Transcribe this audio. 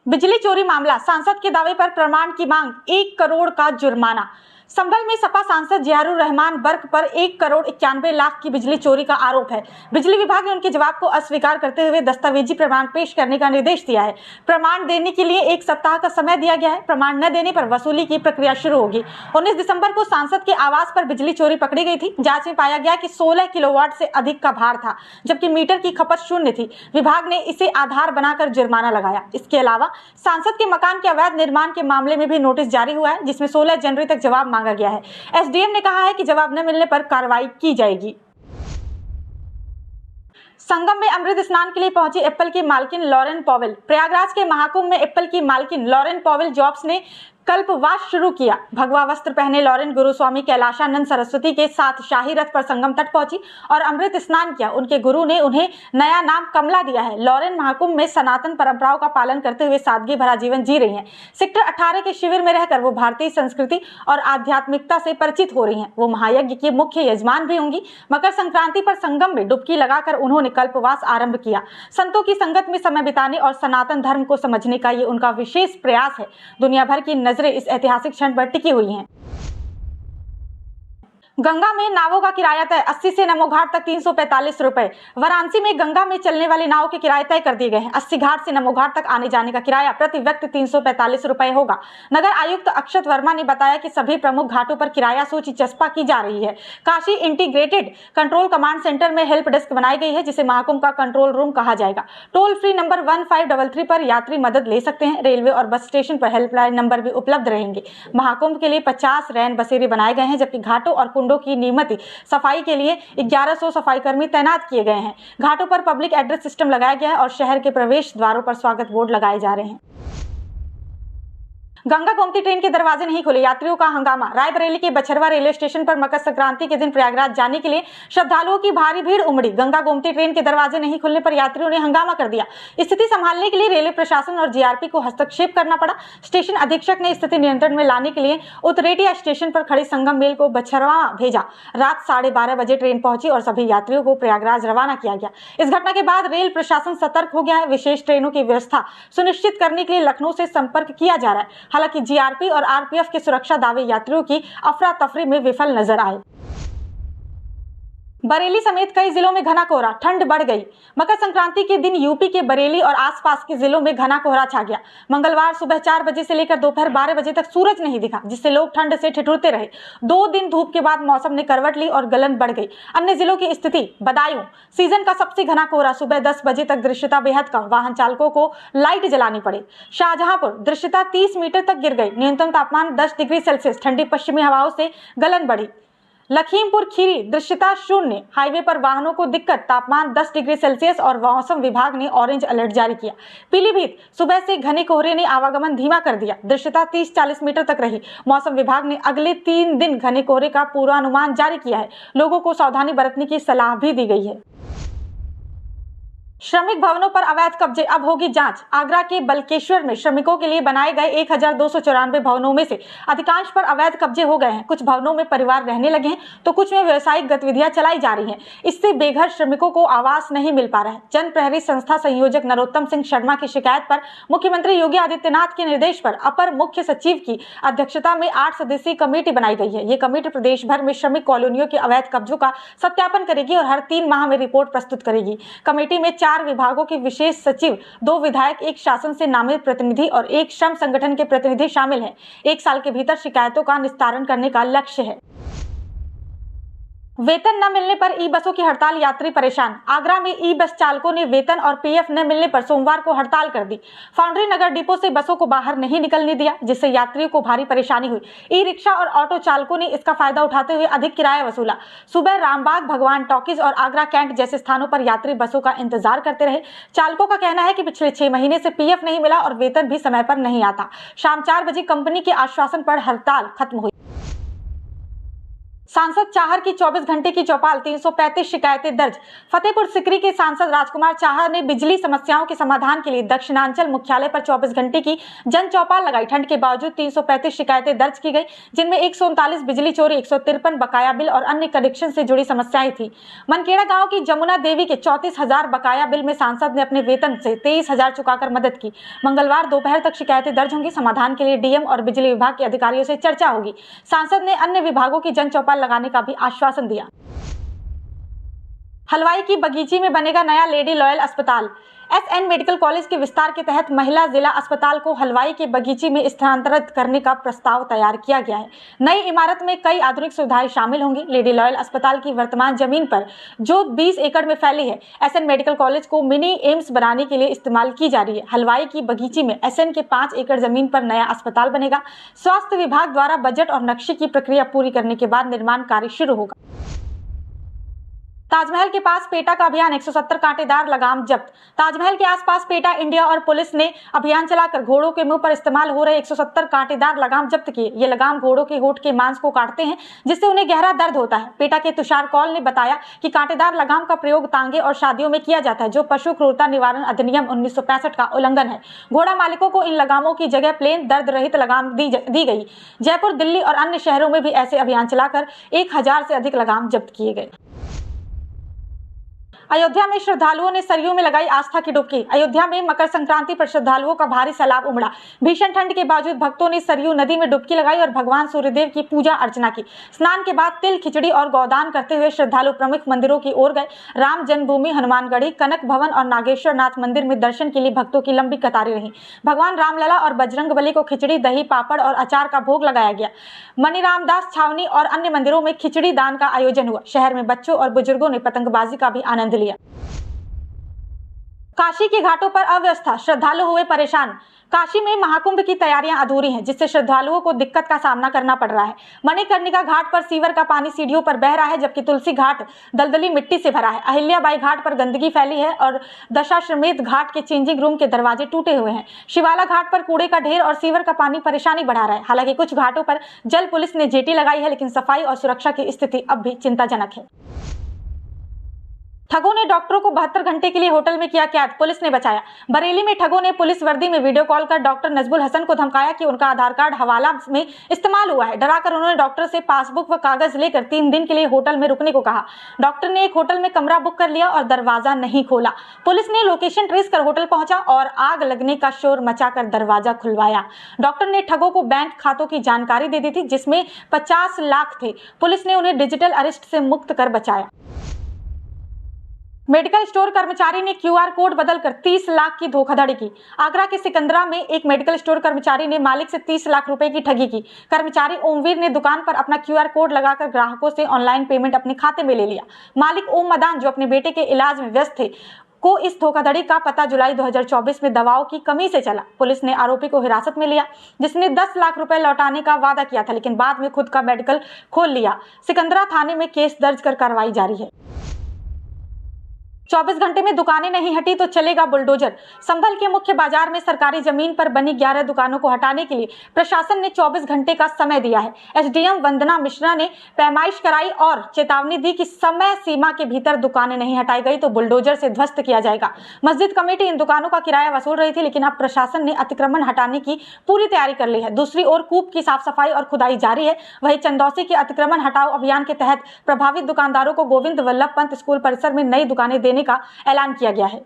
बिजली चोरी मामला, सांसद के दावे पर प्रमाण की मांग, 1 करोड़ का जुर्माना। संभल में सपा सांसद जियारुर रहमान बर्क पर 1 करोड़ 91 लाख की बिजली चोरी का आरोप है। बिजली विभाग ने उनके जवाब को अस्वीकार करते हुए दस्तावेजी प्रमाण पेश करने का निर्देश दिया है। प्रमाण देने के लिए 1 सप्ताह का समय दिया गया है। प्रमाण न देने पर वसूली की प्रक्रिया शुरू होगी। 19 दिसंबर को सांसद के आवास पर बिजली चोरी पकड़ी गई थी। जांच में पाया गया कि 16 किलोवाट से अधिक का भार था, जबकि मीटर की खपत शून्य थी। विभाग ने इसे आधार बनाकर जुर्माना लगाया। इसके अलावा सांसद के मकान के अवैध निर्माण के मामले में भी नोटिस जारी हुआ है, जिसमें 16 जनवरी तक जवाब मांगा गया है। एसडीएम ने कहा है कि जवाब न मिलने पर कार्रवाई की जाएगी। संगम में अमृत स्नान के लिए पहुंची एप्पल की मालकिन लॉरेन पॉवेल। प्रयागराज के महाकुंभ में एप्पल की मालकिन लॉरेन पॉवेल जॉब्स ने कल्पवास शुरू किया। भगवा वस्त्र पहने लॉरेन गुरुस्वामी कैलाशानंद सरस्वती के साथ शाही रथ पर संगम तट पहुंची और अमृत स्नान किया। उनके गुरु ने उन्हें नया नाम कमला दिया है। लॉरेन महाकुंभ में सनातन परंपराओं का पालन करते हुए सादगी भरा जीवन जी रही हैं। सेक्टर 18 के शिविर में रहकर वो भारतीय संस्कृति और आध्यात्मिकता से परिचित हो रही हैं। वो महायज्ञ की मुख्य यजमान भी होंगी। मकर संक्रांति पर संगम में डुबकी लगाकर उन्होंने कल्पवास आरंभ किया। संतों की संगत में समय बिताने और सनातन धर्म को समझने का ये उनका विशेष प्रयास है। दुनिया भर की नजरें इस ऐतिहासिक क्षण पर टिकी हुई हैं। गंगा में नावों का किराया तय, 80 से नमो घाट तक 345 रुपए। वाराणसी में गंगा में चलने वाली नाव के किराए तय कर दिए गए हैं। 80 घाट से नमो घाट तक आने जाने का किराया प्रति व्यक्ति 345 रुपए होगा। नगर आयुक्त अक्षत वर्मा ने बताया कि सभी प्रमुख घाटों पर किराया सूची चस्पा की जा रही है। Kashi integrated control command centre में हेल्प डेस्क बनाई गई है, जिसे महाकुंभ का कंट्रोल रूम कहा जाएगा। टोल फ्री नंबर 1533 पर यात्री मदद ले सकते हैं। रेलवे और बस स्टेशन पर हेल्पलाइन नंबर भी उपलब्ध रहेंगे। महाकुंभ के लिए 50 रैन बसेरे बनाए गए हैं, जबकि घाटों और कुंडों की नियमित सफाई के लिए 1100 सफाई कर्मी तैनात किए गए हैं। घाटों पर पब्लिक एड्रेस सिस्टम लगाया गया है और शहर के प्रवेश द्वारों पर स्वागत बोर्ड लगाए जा रहे हैं। गंगा गोमती ट्रेन के दरवाजे नहीं खुले, यात्रियों का हंगामा। रायबरेली के बछरवा रेलवे स्टेशन पर मकर संक्रांति के दिन प्रयागराज जाने के लिए श्रद्धालुओं की भारी भीड़ उमड़ी। गंगा गोमती ट्रेन के दरवाजे नहीं खुलने पर यात्रियों ने हंगामा कर दिया। स्थिति संभालने के लिए रेलवे प्रशासन और जीआरपी को हस्तक्षेप करना पड़ा। स्टेशन अधीक्षक ने स्थिति नियंत्रण में लाने के लिए उतरेटिया स्टेशन पर खड़ी संगम मेल को बछरवा भेजा। रात 12:30 बजे ट्रेन पहुंची और सभी यात्रियों को प्रयागराज रवाना किया गया। इस घटना के बाद रेल प्रशासन सतर्क हो गया है। विशेष ट्रेनों की व्यवस्था सुनिश्चित करने के लिए लखनऊ से संपर्क किया जा रहा है। हालांकि जीआरपी और आरपीएफ के सुरक्षा दावे यात्रियों की अफरा तफरी में विफल नजर आए। बरेली समेत कई जिलों में घना कोहरा, ठंड बढ़ गई। मकर संक्रांति के दिन यूपी के बरेली और आसपास के जिलों में घना कोहरा छा गया। मंगलवार सुबह 4 बजे से लेकर दोपहर 12 बजे तक सूरज नहीं दिखा, जिससे लोग ठंड से ठिठुरते रहे। 2 दिन धूप के बाद मौसम ने करवट ली और गलन बढ़ गई। अन्य जिलों की स्थिति, बदायूं सीजन का सबसे घना कोहरा, सुबह 10 बजे तक दृश्यता बेहद कम, वाहन चालकों को लाइट जलानी पड़ी। शाहजहांपुर दृश्यता 30 मीटर तक गिर गई। न्यूनतम तापमान 10 डिग्री सेल्सियस, ठंडी पश्चिमी हवाओं से गलन बढ़ी। लखीमपुर खीरी दृश्यता 0, हाईवे पर वाहनों को दिक्कत, तापमान 10 डिग्री सेल्सियस और मौसम विभाग ने ऑरेंज अलर्ट जारी किया। पीलीभीत सुबह से घने कोहरे ने आवागमन धीमा कर दिया, दृश्यता 30-40 मीटर तक रही। मौसम विभाग ने अगले 3 दिन घने कोहरे का पूर्वानुमान जारी किया है। लोगों को सावधानी बरतने की सलाह भी दी गई है। श्रमिक भवनों पर अवैध कब्जे, अब होगी जांच। आगरा के बलकेश्वर में श्रमिकों के लिए बनाए गए 1294 भवनों में से अधिकांश पर अवैध कब्जे हो गए हैं। कुछ भवनों में परिवार रहने लगे हैं तो कुछ में व्यवसायिक गतिविधियां चलाई जा रही हैं। इससे बेघर श्रमिकों को आवास नहीं मिल पा रहा है। जन प्रहरी संस्था संयोजक नरोत्तम सिंह शर्मा की शिकायत पर मुख्यमंत्री योगी आदित्यनाथ के निर्देश पर अपर मुख्य सचिव की अध्यक्षता में 8 सदस्यीय कमेटी बनाई गई है। ये कमेटी प्रदेश भर में श्रमिक कॉलोनियों के अवैध कब्जों का सत्यापन करेगी और हर 3 माह में रिपोर्ट प्रस्तुत करेगी। कमेटी में 4 विभागों के विशेष सचिव, 2 विधायक, 1 शासन से नामित प्रतिनिधि और 1 श्रम संगठन के प्रतिनिधि शामिल हैं। 1 साल के भीतर शिकायतों का निस्तारण करने का लक्ष्य है। वेतन न मिलने पर ई बसों की हड़ताल, यात्री परेशान। आगरा में ई बस चालकों ने वेतन और पीएफ न मिलने पर सोमवार को हड़ताल कर दी। फाउंड्री नगर डिपो से बसों को बाहर नहीं निकलने दिया, जिससे यात्रियों को भारी परेशानी हुई। ई रिक्शा और ऑटो चालकों ने इसका फायदा उठाते हुए अधिक किराया वसूला। सुबह रामबाग, भगवान टॉकीज और आगरा कैंट जैसे स्थानों पर यात्री बसों का इंतजार करते रहे। चालकों का कहना है कि पिछले 6 महीने से पीएफ नहीं मिला और वेतन भी समय पर नहीं आता। शाम 4 बजे कंपनी के आश्वासन पर हड़ताल खत्म हुई। सांसद चाहर की 24 घंटे की चौपाल, 335 शिकायतें दर्ज। फतेहपुर सिकरी के सांसद राजकुमार चाहर ने बिजली समस्याओं के समाधान के लिए दक्षिणांचल मुख्यालय पर 24 घंटे की जन चौपाल लगाई। ठंड के बावजूद 335 शिकायतें दर्ज की गई, जिनमें 139 बिजली चोरी, 153 बकाया बिल और अन्य कनेक्शन से जुड़ी समस्याएं थी। मनकेड़ा गांव की जमुना देवी के 34,000 बकाया बिल में सांसद ने अपने वेतन से 23,000 चुकाकर मदद की। मंगलवार दोपहर तक शिकायतें दर्ज होंगी। समाधान के लिए डीएम और बिजली विभाग के अधिकारियों से चर्चा होगी। सांसद ने अन्य विभागों की जन चौपाल लगाने का भी आश्वासन दिया। हलवाई की बगीची में बनेगा नया लेडी लॉयल अस्पताल। एसएन मेडिकल कॉलेज के विस्तार के तहत महिला जिला अस्पताल को हलवाई के बगीची में स्थानांतरित करने का प्रस्ताव तैयार किया गया है। नई इमारत में कई आधुनिक सुविधाएं शामिल होंगी। लेडी लॉयल अस्पताल की वर्तमान जमीन पर जो 20 एकड़ में फैली है, एसएन मेडिकल कॉलेज को मिनी एम्स बनाने के लिए इस्तेमाल की जा रही है। हलवाई की बगीची में एसएन के 5 एकड़ जमीन पर नया अस्पताल बनेगा। स्वास्थ्य विभाग द्वारा बजट और नक्शे की प्रक्रिया पूरी करने के बाद निर्माण कार्य शुरू होगा। ताजमहल के पास पेटा का अभियान, 170 कांटेदार लगाम जब्त। ताजमहल के आसपास पेटा इंडिया और पुलिस ने अभियान चलाकर घोड़ों के मुंह पर इस्तेमाल हो रहे 170 कांटेदार लगाम जब्त किए। ये लगाम घोड़ों के होठ के मांस को काटते हैं, जिससे उन्हें गहरा दर्द होता है। पेटा के तुषार कौल ने बताया कि कांटेदार लगाम का प्रयोग तांगे और शादियों में किया जाता है, जो पशु क्रूरता निवारण अधिनियम 1965 का उल्लंघन है। घोड़ा मालिकों को इन लगामों की जगह प्लेन दर्द रहित लगाम दी गई। जयपुर, दिल्ली और अन्य शहरों में भी ऐसे अभियान चलाकर 1000 से अधिक लगाम जब्त किए गए। अयोध्या में श्रद्धालुओं ने सरयू में लगाई आस्था की डुबकी। अयोध्या में मकर संक्रांति पर श्रद्धालुओं का भारी सैलाब उमड़ा। भीषण ठंड के बावजूद भक्तों ने सरयू नदी में डुबकी लगाई और भगवान सूर्यदेव की पूजा अर्चना की। स्नान के बाद तिल, खिचड़ी और गौदान करते हुए श्रद्धालु प्रमुख मंदिरों की ओर गए। राम जन्मभूमि, हनुमानगढ़ी, कनक भवन और नागेश्वर नाथ मंदिर में दर्शन के लिए भक्तों की लंबी कतारें रहीं। भगवान रामलला और बजरंगबली को खिचड़ी, दही, पापड़ और अचार का भोग लगाया गया। मणिरामदास छावनी और अन्य मंदिरों में खिचड़ी दान का आयोजन हुआ। शहर में बच्चों और बुजुर्गों ने पतंगबाजी का भी आनंद लिया। काशी के घाटों पर अव्यवस्था, श्रद्धालु हुए परेशान। काशी में महाकुंभ की तैयारियां अधूरी हैं, जिससे श्रद्धालुओं को दिक्कत का सामना करना पड़ रहा है। मणिकर्णिका घाट पर सीवर का पानी सीढ़ियों पर बह रहा है, जबकि तुलसी घाट दलदली मिट्टी से भरा है। अहिल्याबाई घाट पर गंदगी फैली है और दशाश्वमेध घाट के चेंजिंग रूम के दरवाजे टूटे हुए हैं। शिवाला घाट पर कूड़े का ढेर और सीवर का पानी परेशानी बढ़ा रहा है। हालांकि कुछ घाटों पर जल पुलिस ने जेटी लगाई है, लेकिन सफाई और सुरक्षा की स्थिति अब भी चिंताजनक है। ठगों ने डॉक्टरों को 72 घंटे के लिए होटल में किया कैद, पुलिस ने बचाया। बरेली में ठगों ने पुलिस वर्दी में वीडियो कॉल कर डॉक्टर नजबुल हसन को धमकाया कि उनका आधार कार्ड हवाला में इस्तेमाल हुआ है। डराकर उन्होंने डॉक्टर से पासबुक व कागज लेकर 3 दिन के लिए होटल में रुकने को कहा। डॉक्टर ने एक होटल में कमरा बुक कर लिया और दरवाजा नहीं खोला। पुलिस ने लोकेशन ट्रेस कर होटल पहुंचा और आग लगने का शोर मचाकर दरवाजा खुलवाया। डॉक्टर ने ठगों को बैंक खातों की जानकारी दे दी थी, जिसमें 50 लाख थे। पुलिस ने उन्हें डिजिटल अरेस्ट से मुक्त कर बचाया। मेडिकल स्टोर कर्मचारी ने क्यूआर कोड बदलकर 30 लाख की धोखाधड़ी की। आगरा के सिकंदरा में एक मेडिकल स्टोर कर्मचारी ने मालिक से 30 लाख रुपए की ठगी की। कर्मचारी ओमवीर ने दुकान पर अपना क्यूआर कोड लगाकर ग्राहकों से ऑनलाइन पेमेंट अपने खाते में ले लिया। मालिक ओम मदान, जो अपने बेटे के इलाज में व्यस्त थे, को इस धोखाधड़ी का पता जुलाई 2024 में दवाओं की कमी से चला। पुलिस ने आरोपी को हिरासत में लिया, जिसने 10 लाख रुपए लौटाने का वादा किया था, लेकिन बाद में खुद का मेडिकल खोल लिया। सिकंदरा थाने में केस दर्ज कर कार्रवाई जारी है। 24 घंटे में दुकानें नहीं हटी तो चलेगा बुलडोजर। संभल के मुख्य बाजार में सरकारी जमीन पर बनी 11 दुकानों को हटाने के लिए प्रशासन ने 24 घंटे का समय दिया है। एसडीएम वंदना मिश्रा ने पैमाइश कराई और चेतावनी दी कि समय सीमा के भीतर दुकानें नहीं हटाई गई तो बुलडोजर से ध्वस्त किया जाएगा। मस्जिद कमेटी इन दुकानों का किराया वसूल रही थी, लेकिन अब प्रशासन ने अतिक्रमण हटाने की पूरी तैयारी कर ली है। दूसरी ओर कूप की साफ सफाई और खुदाई जारी है। वहीं चंदौसी के अतिक्रमण हटाओ अभियान के तहत प्रभावित दुकानदारों को गोविंद वल्लभ पंत स्कूल परिसर में नई दुकानें देने का ऐलान किया गया है।